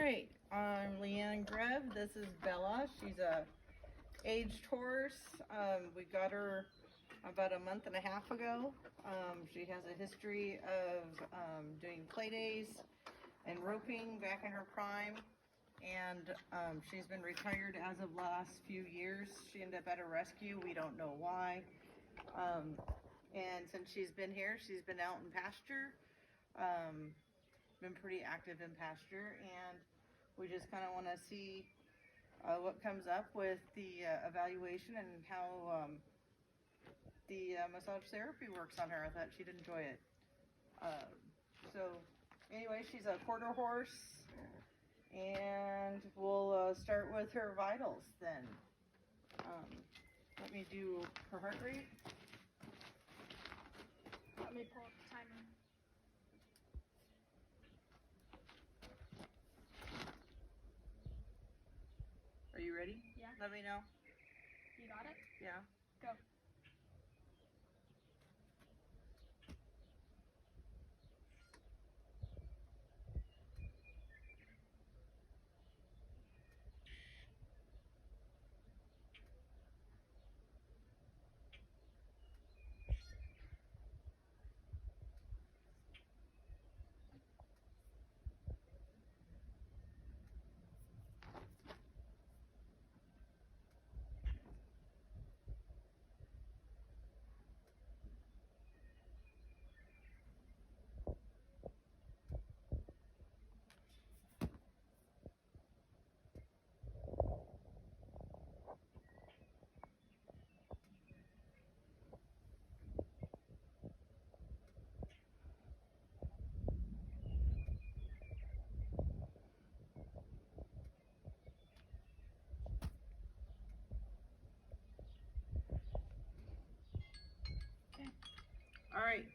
right, I'm Leanne Greb. This is Bella. She's a aged horse. We got her about a month and a half ago. She has a history of doing play days and roping back in her prime, and she's been retired as of last few years. She ended up at a rescue. We don't know why. And since she's been here, she's been out in pasture. Been pretty active in pasture, and we just kind of want to see what comes up with the evaluation and how the massage therapy works on her. I thought she'd enjoy it. So anyway, she's a quarter horse, and we'll start with her vitals then. Let me do her heart rate. Let me pull up the timer. Are you ready? Yeah. Let me know. You got it? Yeah. Go. All right.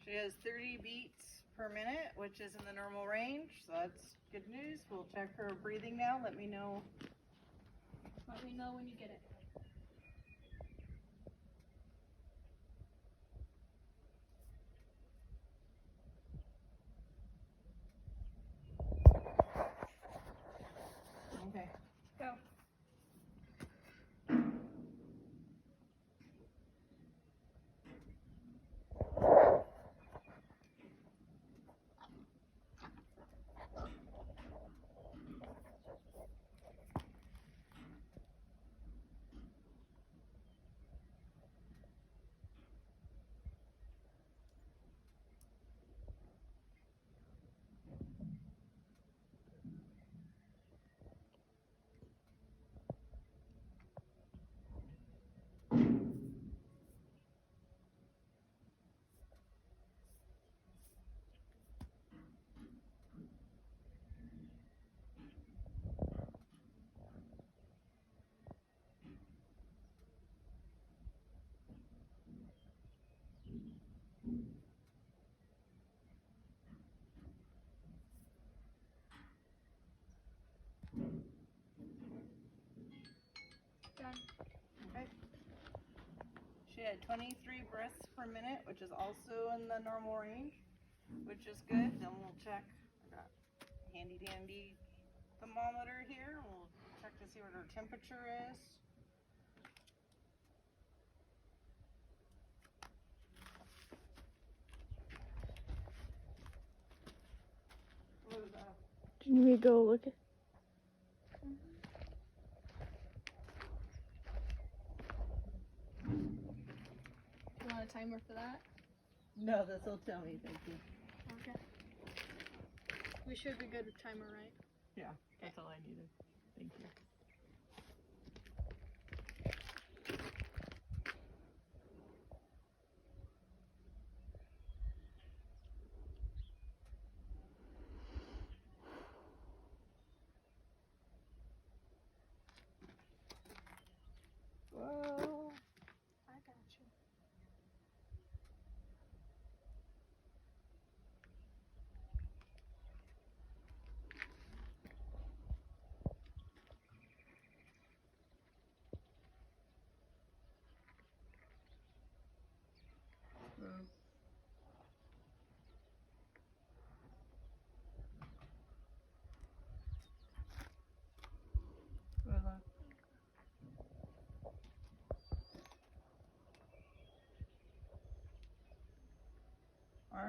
She has 30 beats per minute, which is in the normal range, so that's good news. We'll check her breathing now. Let me know. Let me know when you get it. Okay. Go. Done. Okay. She had 23 breaths per minute, which is also in the normal range, which is good. Then we'll check. I got handy dandy thermometer here. We'll check to see what her temperature is. What is that? Can we go look at? You want a timer for that? No, this will tell me. Thank you. Okay. We should be good with timer, right? Yeah, that's all I needed. Thank you. Whoa. I got you.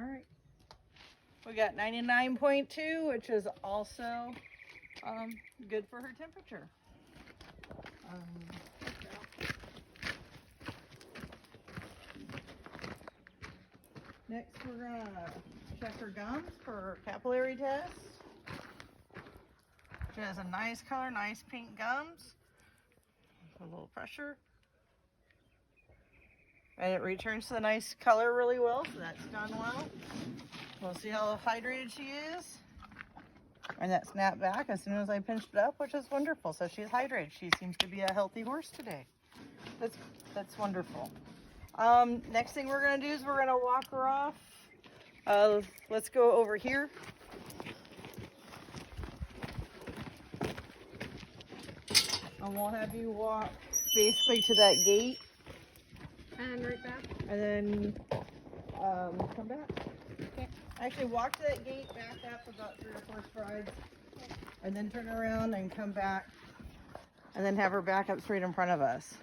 right. We got 99.2, which is also good for her temperature. Next, we're gonna check her gums for her capillary test. She has a nice color, nice pink gums. A little pressure. And it returns to the nice color really well, so that's done well. We'll see how hydrated she is. And that snapped back as soon as I pinched it up, which is wonderful. So she's hydrated. She seems to be a healthy horse today. That's wonderful. Next thing we're gonna do is we're gonna walk her off. Let's go over here. And we'll have you walk basically to that gate. And right back. And then come back. Okay. Actually, walk to that gate, back up about 3 or 4 strides, and then turn around and come back, and then have her back up straight in front of us.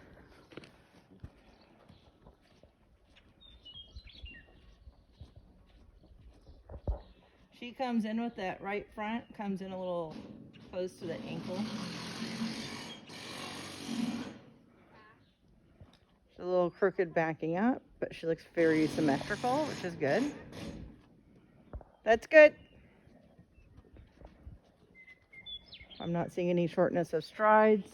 She comes in with that right front, comes in a little close to the ankle. She's a little crooked backing up, but she looks very symmetrical, which is good. That's good. I'm not seeing any shortness of strides.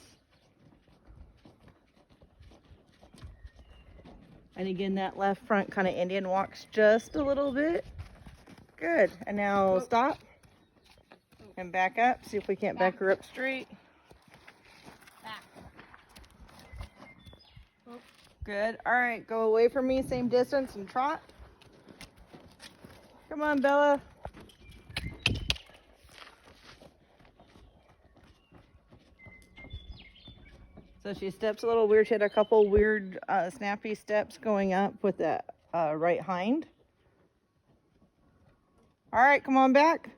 And again, that left front kind of Indian walks just a little bit. Good. And now stop and back up. See if we can't back her up straight. Back. Good. All right, go away from me, same distance, and trot. Come on, Bella. So she steps a little weird. She had a couple weird snappy steps going up with that right hind. All right, come on back.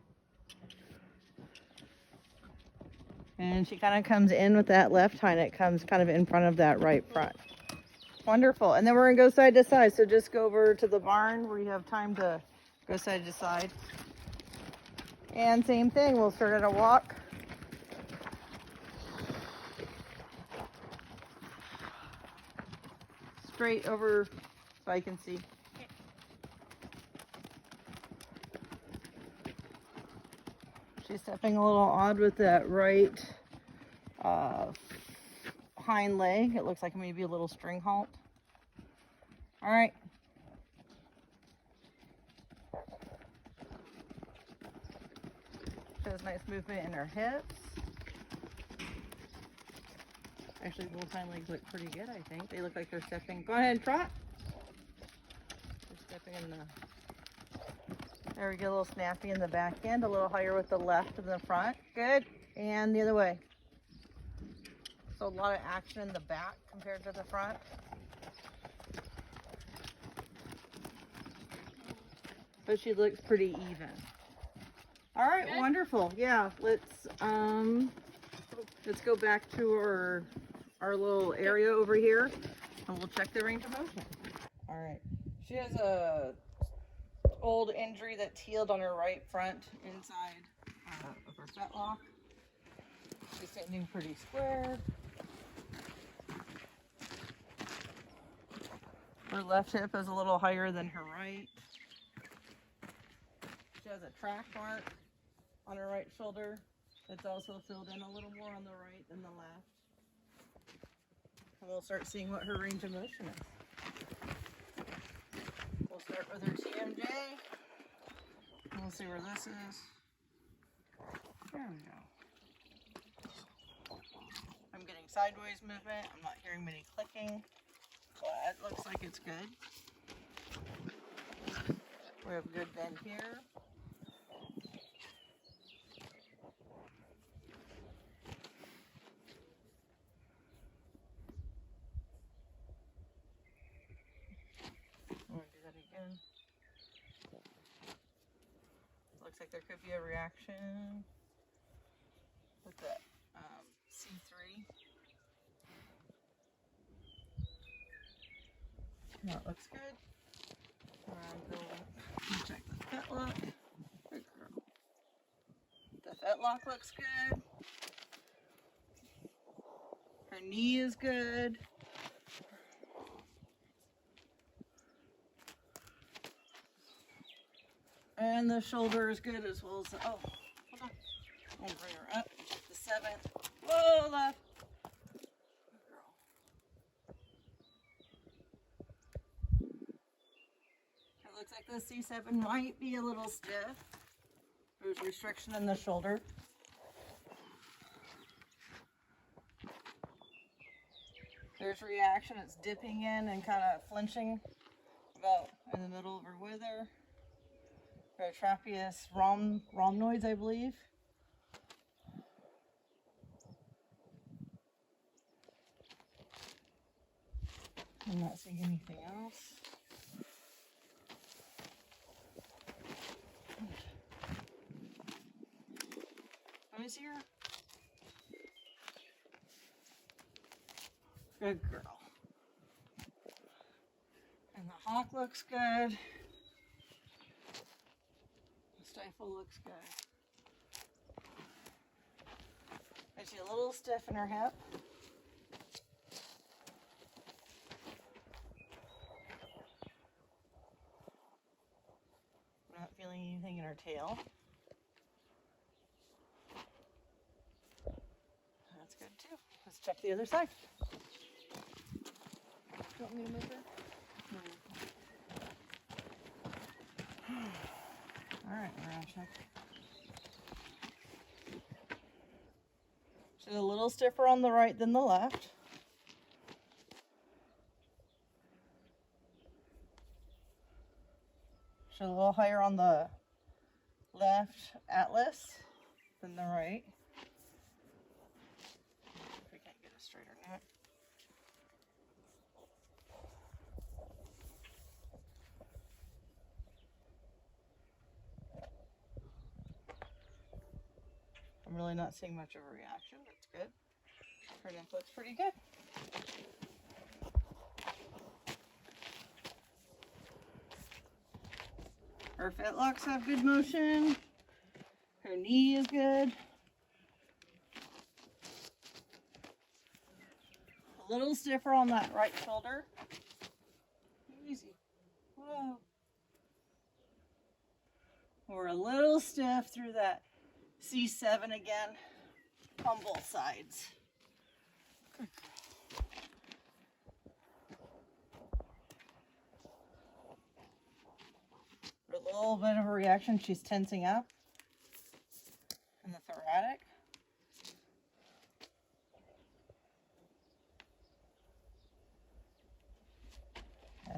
And she kind of comes in with that left hind. It comes kind of in front of that right front. Wonderful. And then we're going to go side to side. So just go over to the barn where you have time to go side to side. And same thing. We'll start at a walk. Straight over so I can see. She's stepping a little odd with that right hind leg. It looks like maybe a little string halt. All right. She has nice movement in her hips. Actually, both hind legs look pretty good, I think. They look like they're stepping. Go ahead and trot. They're stepping in the... There we go, a little snappy in the back end, a little higher with the left and the front. Good. And the other way. So a lot of action in the back compared to the front. But she looks pretty even. All right, good. Wonderful. Yeah, let's go back to our little area over here and we'll check the range of motion. All right. She has a old injury that's healed on her right front inside of her fetlock. She's standing pretty square. Her left hip is a little higher than her right. She has a track mark on her right shoulder that's also filled in a little more on the right than the left. And we'll start seeing what her range of motion is. We'll start with her TMJ. We'll see where this is. There we go. I'm getting sideways movement. I'm not hearing many clicking. So it looks like it's good. We have good bend here. I'm going to do that again. Looks like there could be a reaction with that C3. No, it looks good. Go check fetlock. Good girl. The fetlock looks good. Her knee is good. And the shoulder is good as well as the, oh, hold on. I'm gonna bring her up. The 7th. Whoa, left. Good girl. It looks like the C7 might be a little stiff. There's restriction in the shoulder. There's reaction. It's dipping in and kind of flinching about in the middle of her wither. Her trapeus rhomboids, I believe. I'm not seeing anything else. Let me see her. Good girl. And the hock looks good. The stifle looks good. Is she a little stiff in her hip? Not feeling anything in her tail. That's good too. Let's check the other side. Do you want me to move her? Alright, we're gonna check. She's a little stiffer on the right than the left. She's a little higher on the left atlas than the right. If we can't get a straighter neck. I'm really not seeing much of a reaction. That's good. Her neck looks pretty good. Her fetlocks have good motion. Her knee is good. A little stiffer on that right shoulder. Easy. Whoa. We're a little stiff through that C7 again on both sides. Good. A little bit of a reaction. She's tensing up in the thoracic.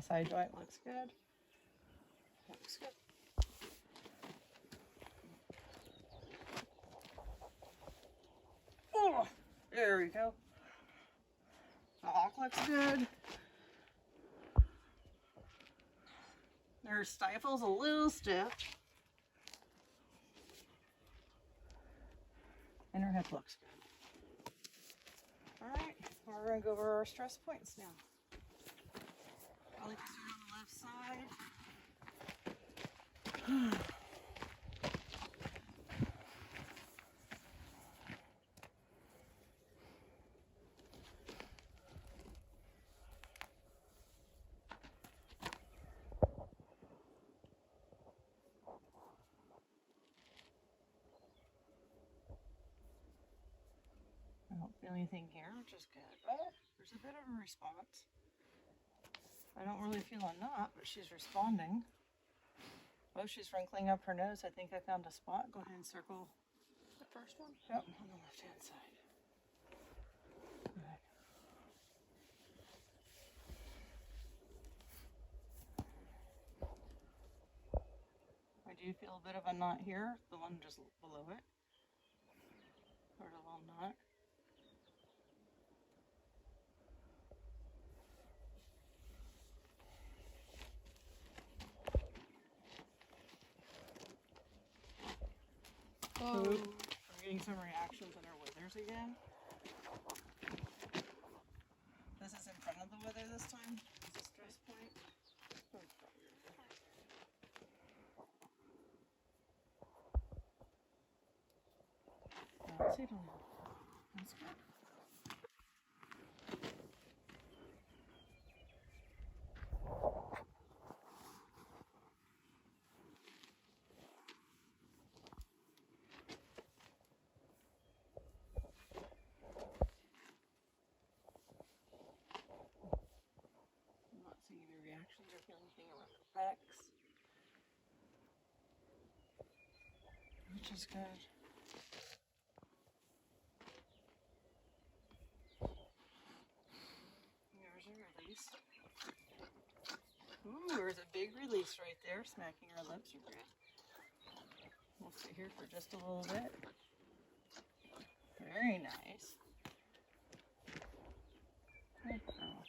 SI joint looks good. Looks good. Oh, there we go. The hock looks good. Her stifle's a little stiff. And her hip looks good. Alright, we're going to go over our stress points now. I like to start on the left side. I don't feel anything here, which is good. Oh, there's a bit of a response. I don't really feel a knot, but she's responding. Oh, she's wrinkling up her nose. I think I found a spot. Go ahead and circle. The first one? Yep, on the left-hand side. Good. I do feel a bit of a knot here, the one just below it. Or a little knot. Oh. I'm getting some reactions in her withers again. This is in front of the wither this time. It's a stress point. sit on it. That's good. I'm not seeing any reactions or feeling anything around her backs, which is good. There's a release. Ooh, there's a big release right there, smacking her lips are good. We'll sit here for just a little bit. Very nice. Good girl.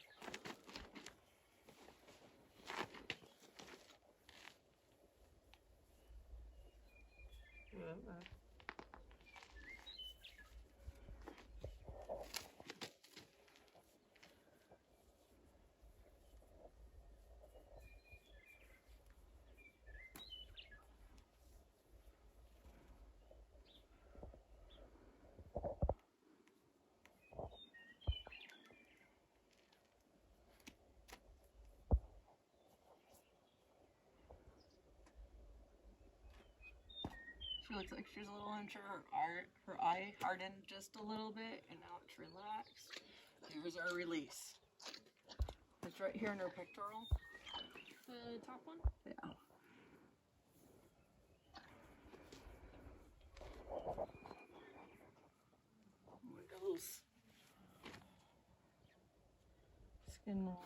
She looks like she's a little unsure. Her eye hardened just a little bit, and now it's relaxed. Here's our release. It's right here in her pectoral. The top one? Yeah. Wiggles. Skin roll.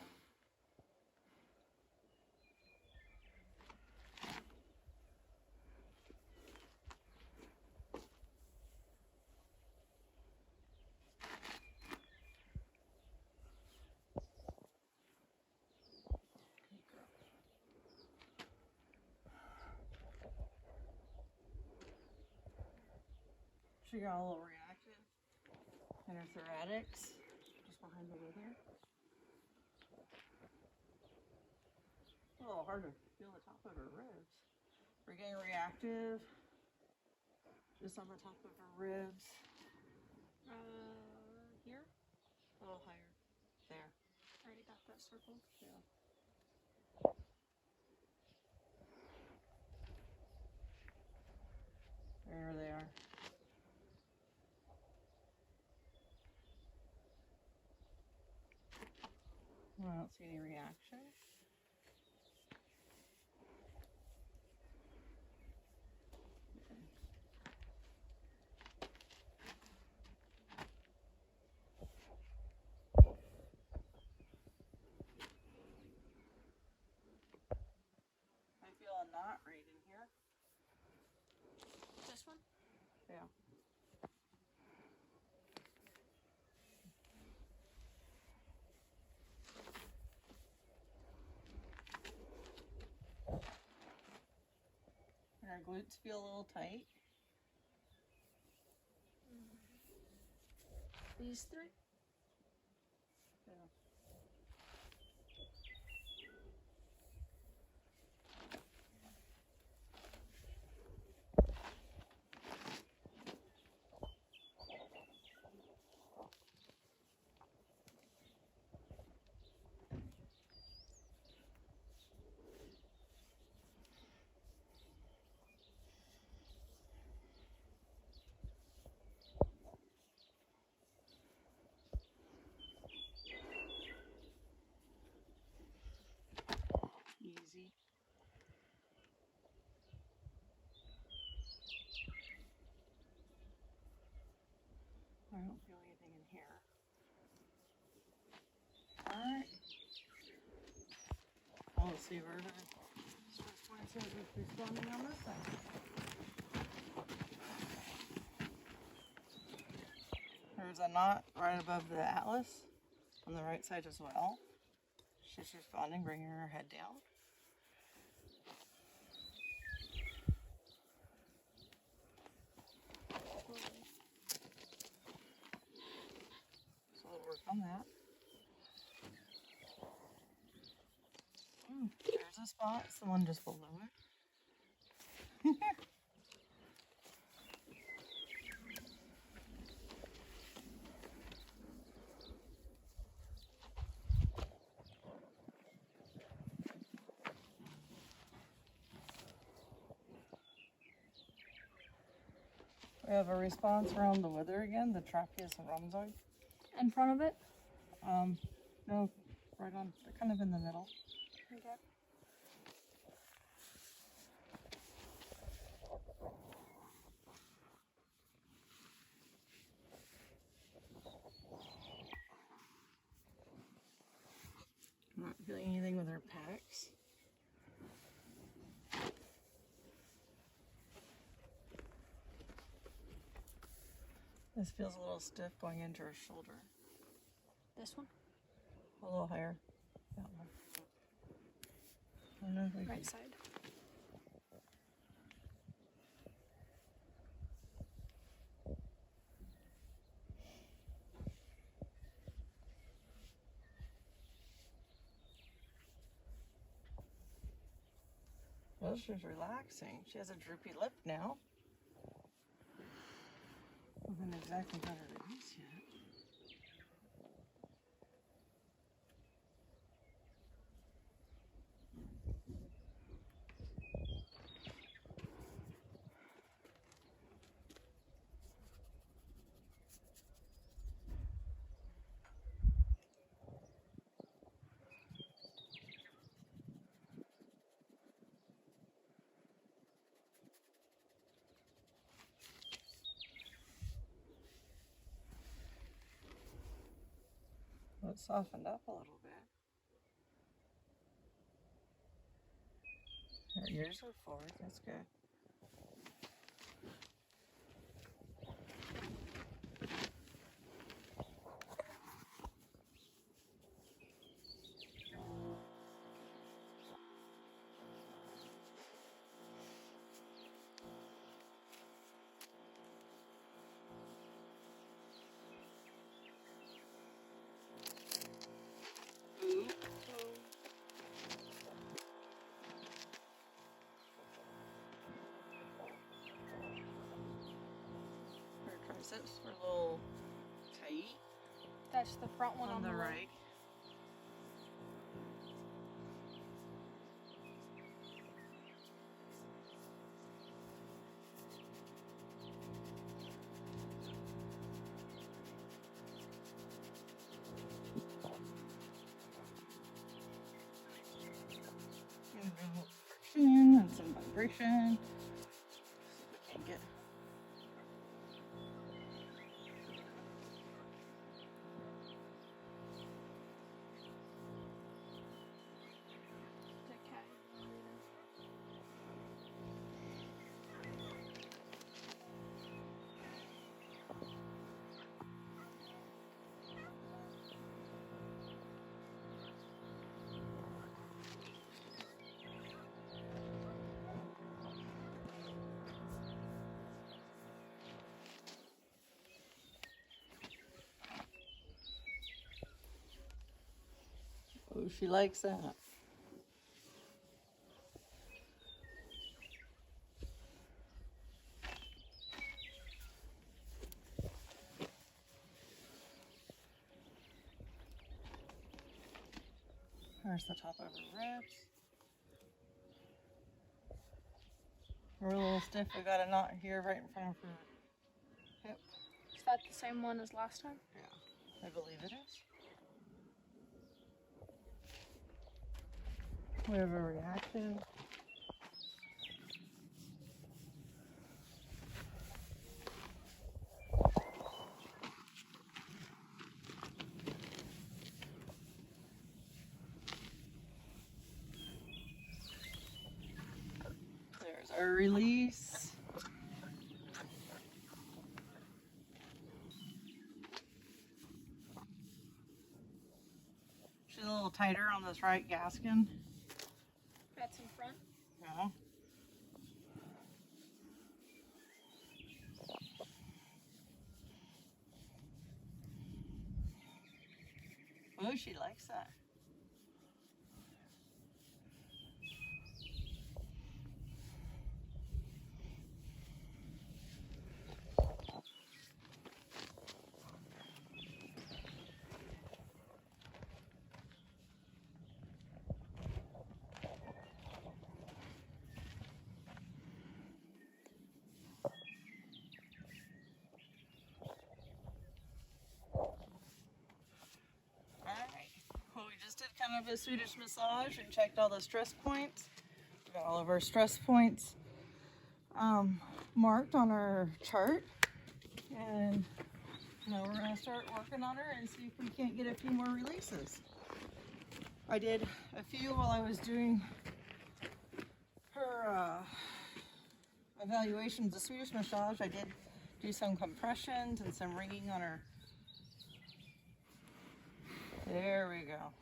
She got a little reactive in her thoracics, just behind the wither. A little hard to feel the top of her ribs. We're getting reactive just on the top of her ribs. Here? A little higher. There. Already got that circled. Yeah. There they are. I don't see any reaction. I feel a knot right in here. This one? Yeah. And our glutes feel a little tight. These three? Yeah. Easy. I don't feel anything in here. Alright. Oh, let's see where the stress point says it's responding on this side. There's a knot right above the atlas on the right side as well. She's responding, bringing her head down. So we'll work on that. There's a spot, someone just below it. We have a response around the wither again, the tracheus and rhombozoid. In front of it? No, right on, they're kind of in the middle. Okay. I'm not feeling anything with her packs. This feels a little stiff going into her shoulder. This one? A little higher. That one. I don't know if we Right can. side. Well, she's relaxing. She has a droopy lip now. I haven't exactly got her release yet. Well, it's softened up a little bit. Her ears are forward. That's good. Her triceps are a little tight That's the front one on the left. right. And a little friction and some vibration. See if we can get. The cat. Oh, she likes that. There's the top of her ribs. We're a little stiff. We got a knot here right in front of her hip. Is that the same one as last time? Yeah, I believe it is. We have a reaction. There's our release. She's a little tighter on this right gaskin. That's in front. Yeah. Oh, she likes that. of a Swedish massage and checked all the stress points. We got all of our stress points marked on our chart, and now we're gonna start working on her and see if we can't get a few more releases. I did a few while I was doing her evaluations of Swedish massage. I did do some compressions and some ringing on her. There we go.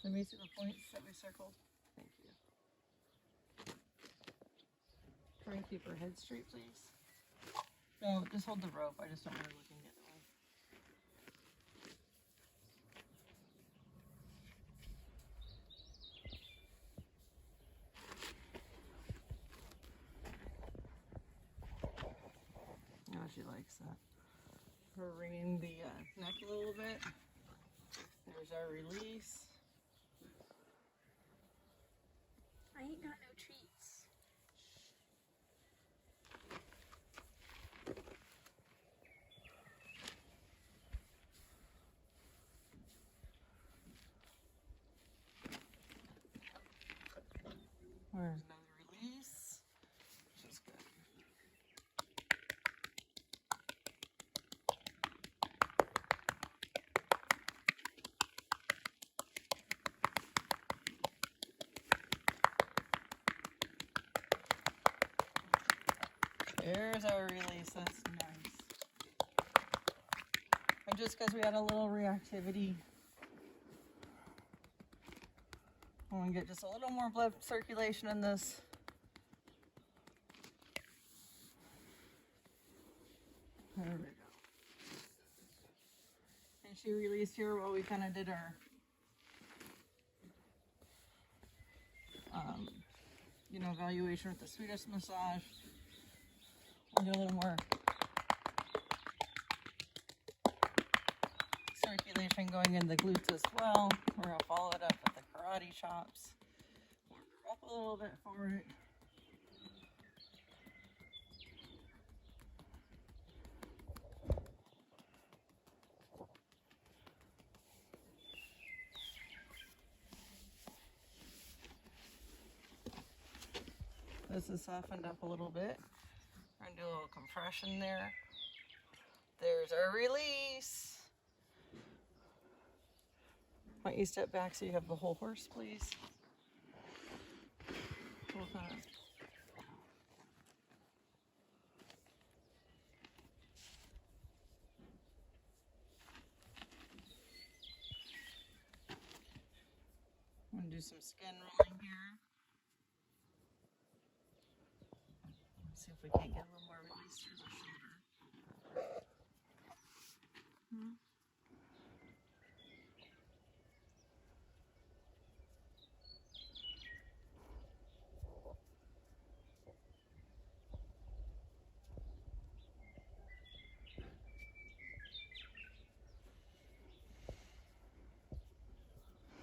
Let me see the points that we circled. Thank you. Try and keep her head straight, please. No, just hold the rope. I just don't want her looking the other way. Oh, she likes that. We're wringing the neck a little bit. There's our release. I ain't got no treats. There's another release, which is good. There's our release, that's nice. And just because we had a little reactivity, I want to get just a little more blood circulation in this. There we go. And she released here while we kind of did our, evaluation with the Swedish massage. We'll do a little more circulation going in the glutes as well. We're going to follow it up with the karate chops. Warm her up a little bit for it. This is softened up a little bit. I'm going to do a little compression there. There's our release. Why don't you step back so you have the whole horse, please? We'll kind of I'm going to do some skin rolling here. See if we can't get a little more release through the shoulder.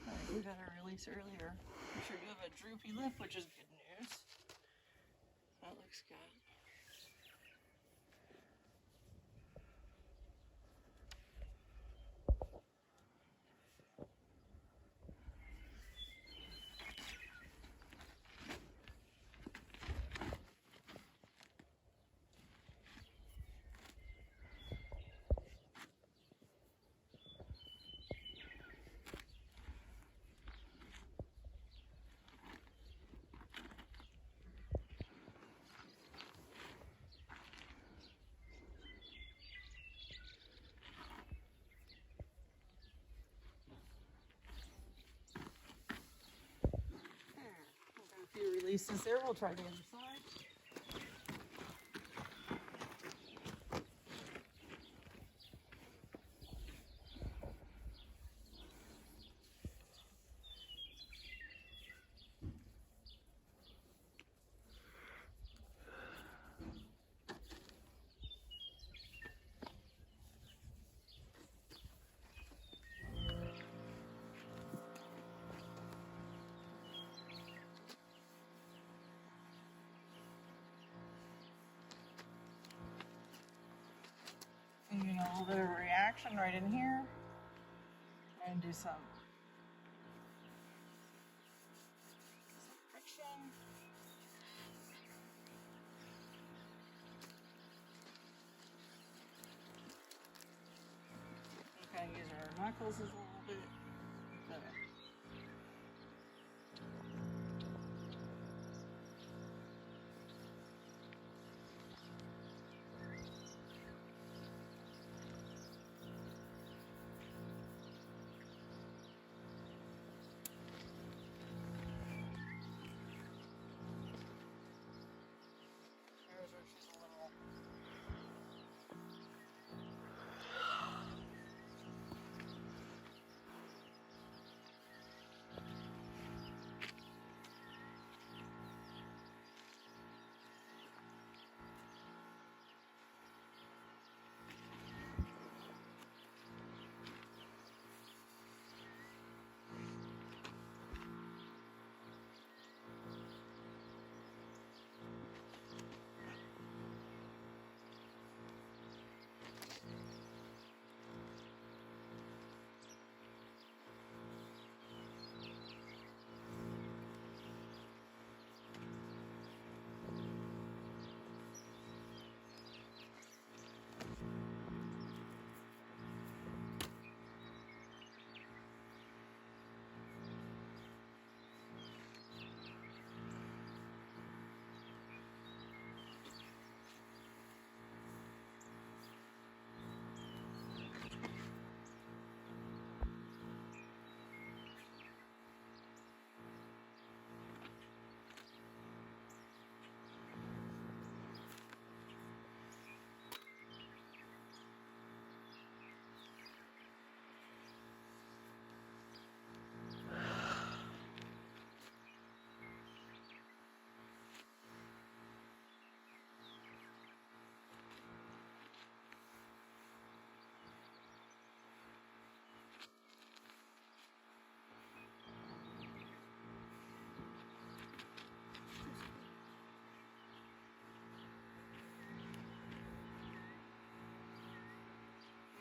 Alright, we got our release earlier. I'm sure you have a droopy lip, which is good news. That looks good. A few releases there. We'll try the other side. little bit of reaction right in here. And do some friction. We kind of use our knuckles a little bit.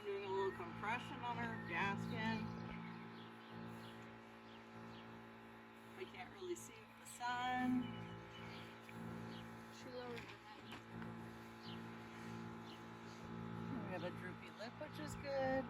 Doing a little compression on her gasket. I can't really see with the sun. She lowered her head. We have a droopy lip, which is good.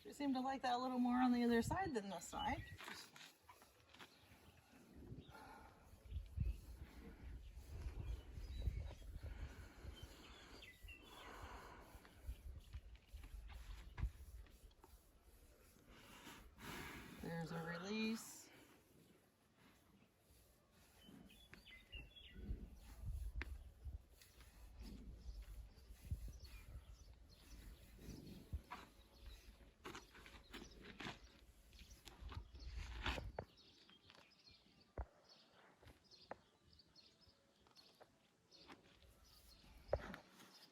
She seemed to like that a little more on the other side than this side. There's a release.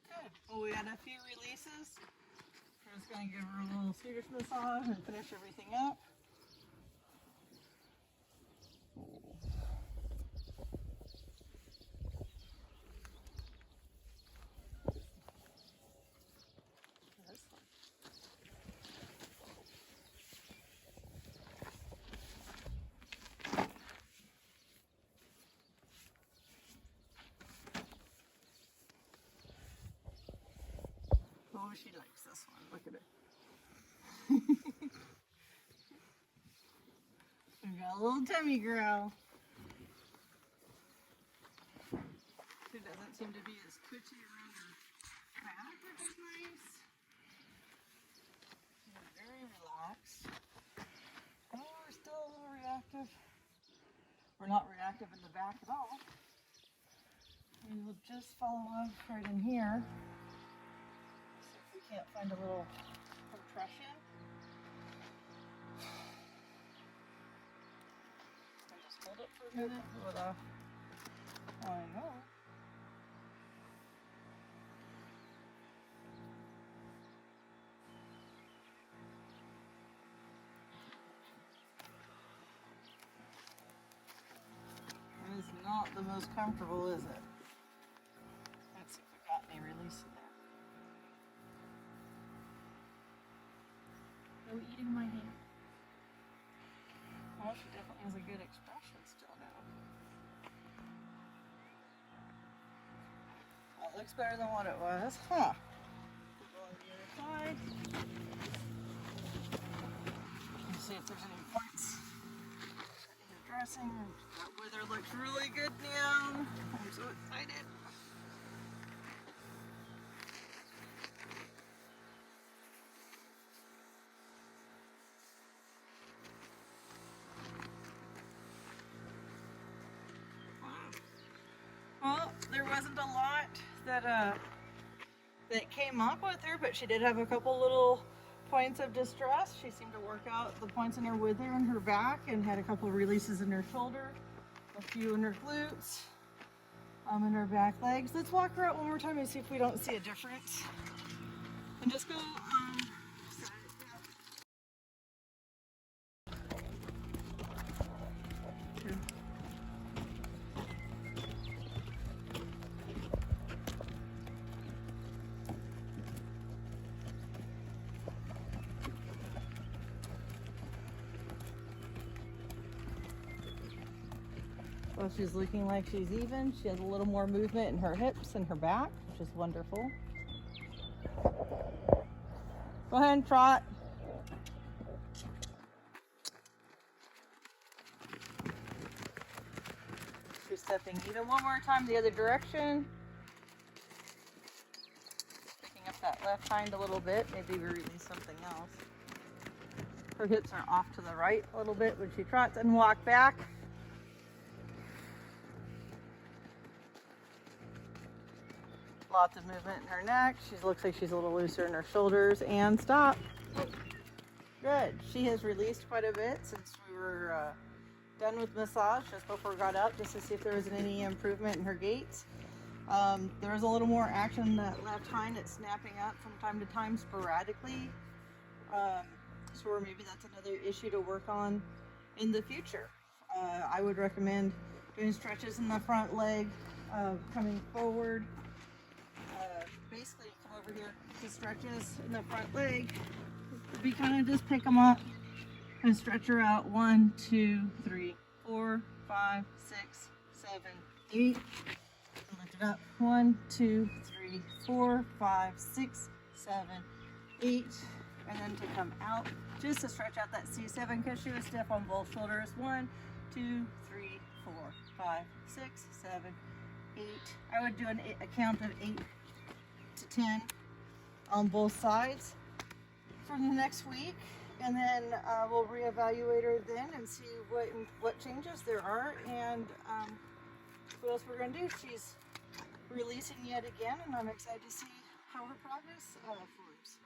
Good. Well, we had a few releases. We're just going to give her a little Swedish massage and finish everything up. Oh, she likes this one. Look at her. We got a little tummy girl. She doesn't seem to be as twitchy around her back, which is nice. She's very relaxed. Oh, we're still a little reactive. We're not reactive in the back at all. We will just follow up right in here. See if we can't find a little compression. And just hold it for a minute with a, I know. It is not the most comfortable, is it? Let's see if we got any release in there. No eating my hand. Well, she definitely has a good expression still now. That looks better than what it was, huh? Go on the other side. Let's see if there's any points that need addressing. That wither looks really good now. I'm so excited. Well, there wasn't a lot that came up with her, but she did have a couple little points of distress. She seemed to work out the points in her wither and her back, and had a couple of releases in her shoulder, a few in her glutes, in her back legs. Let's walk her out one more time and see if we don't see a difference. And just go well, she's looking like she's even. She has a little more movement in her hips and her back, which is wonderful. Go ahead and trot. She's stepping even one more time the other direction. Picking up that left hind a little bit. Maybe we release something else. Her hips are off to the right a little bit when she trots, and walk back. Lots of movement in her neck. She looks like she's a little looser in her shoulders. And stop. Good. She has released quite a bit since we were done with massage, just before we got up, just to see if there was any improvement in her gaits. There was a little more action in that left hind. It's snapping up from time to time sporadically. So maybe that's another issue to work on in the future. I would recommend doing stretches in the front leg, coming forward. Basically, come over here to stretches in the front leg. We kind of just pick them up and stretch her out. 1, 2, 3, 4, 5, 6, 7, 8. And lift it up. 1, 2, 3, 4, 5, 6, 7, 8. And then to come out, just to stretch out that C7 because she was stiff on both shoulders. 1, 2, 3, 4, 5, 6, 7, 8. I would do a count of 8 to 10 on both sides for the next week, and then we'll reevaluate her then and see what changes there are, and what else we're going to do. She's releasing yet again, and I'm excited to see how her progress flows.